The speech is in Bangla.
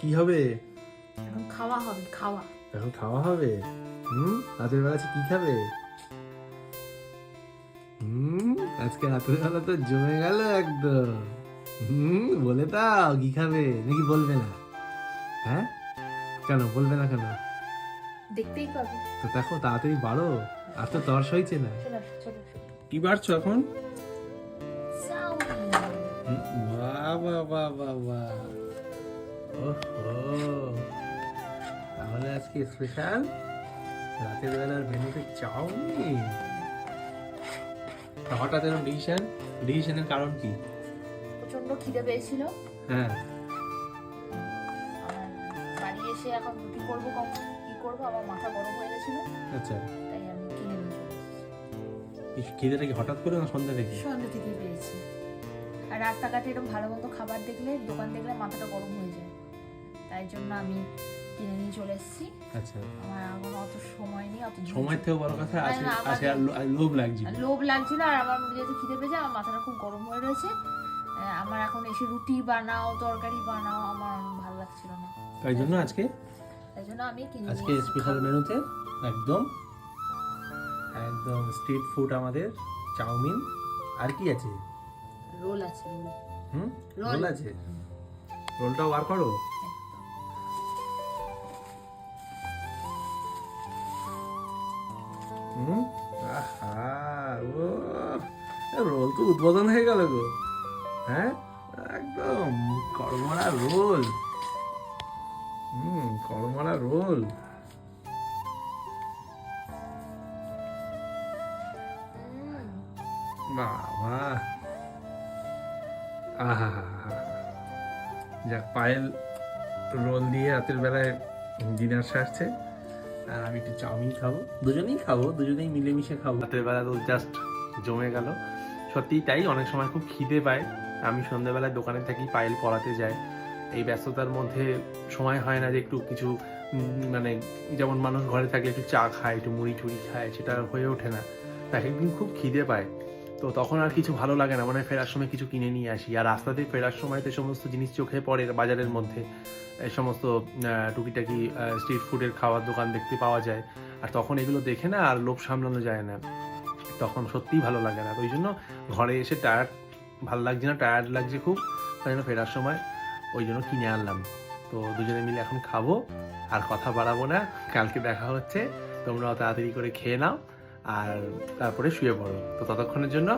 কি হবে? এখন খাওয়া হবে, খাওয়া। এখন খাওয়া হবে। রাতের বেলা কি খাবে? আজকে রাতের বেলা তো জমে গেল একদম। বলে দাও কি খাবে নাকি বলবে না? হ্যাঁ, কেন বলবে না কেন? দেখতেই পাবে। তো দেখো তাড়াতাড়ি বাড়ো, আর তো তর্স হয়েছে না। চলে আসো, চলে আসো। কি বাড়ছো এখন? চাউমিন। বাহ বাহ বাহ বাহ বাহ। ওহো, তাহলে আজকে স্পেশাল রাতের বেলার মেনুতে চাউমিন। হঠাৎ এরকম ডিসিশনের কারণ কি? প্রচন্ড খিদে পেয়েছিল। হ্যাঁ, আর বাড়ি এসে এখন রুটি করবো, কখন কি করবো আমার মাথা গরম হয়ে গেছিল, আচ্ছা। তাই আমি কিনে নিয়ে চলে এসেছি। খিদেটা কি হঠাৎ করে না সন্ধ্যা থেকে? সন্ধ্যা থেকে পেয়েছি। আর রাস্তাঘাটে এরকম ভালো মন্দ খাবার দেখলে, দোকান দেখলে মাথাটা গরম হয়ে যায়, তাই জন্য আমি কিনে নিয়ে চলে এসেছি। আচ্ছা, আমার এখন অত সময় নেই, অত সময় থেকে বড় কথা আছে, না, আমার- আছে আর লোভ লাগছে। লোভ লাগছিল। আর আমার যেহেতু খিদে পেয়েছে, আমার মাথাটা খুব গরম হয়ে রয়েছে। আমার এখন এসে রুটি বানাও, তরকারি বানাও, আমার ভালো লাগছিল না, তাই জন্য আজকে আমি কিনে আজকে নিয়ে স্পেশাল খাবো। মেনুতে একদম একদম স্ট্রিট ফুড আমাদের চাউমিন। আর কি আছে? রোল আছে, রোল। রোল। রোল আছে, রোলটাও বার করো। আহা, রোল তো উদ্বোধন হয়ে গেল গো। হ্যাঁ, একদম কড়মড়া রোল। কড়মড়া রোল। বাবা, আহা, যাক, পায়েল রোল দিয়ে রাতের বেলায় ডিনার সারছে, আর আমি একটু চাউমিন খাবো। দুজনেই মিলেমিশে খাবো। রাতের বেলা তো জাস্ট জমে গেল। সত্যিই তাই, অনেক সময় খুব খিদে পায়। আমি সন্ধ্যাবেলায় দোকানে থাকি, পায়েল পড়াতে যায়। এই ব্যস্ততার মধ্যে সময় হয় না যে একটু কিছু মানে যেমন মানুষ ঘরে থাকলে একটু চা খায়, একটু মুড়ি টুড়ি খায়, সেটা হয়ে ওঠে না। তাই একদিন খুব খিদে পায়, তো তখন আর কিছু ভালো লাগে না, মানে ফেরার সময় কিছু কিনে নিয়ে আসি। আর রাস্তা দিয়ে ফেরার সময় তো সমস্ত জিনিস চোখে পড়ে বাজারের মধ্যে, এই সমস্ত টুকিটাকি স্ট্রিট ফুডের খাওয়ার দোকান দেখতে পাওয়া যায়। আর তখন এগুলো দেখে না আর লোভ সামলানো যায় না, তখন সত্যিই ভালো লাগে না। তো ওই জন্য ঘরে এসে ভালো লাগছে না, টায়ার্ড লাগছে খুব, তাই জন্য ফেরার সময় ওই জন্য কিনে আনলাম। তো দুজনে মিলে এখন খাবো, আর কথা বাড়াবো না। কালকে দেখা হচ্ছে, তোমরাও তাড়াতাড়ি করে খেয়ে নাও আর তারপরে শুয়ে পড়ো। তো ততক্ষণের জন্য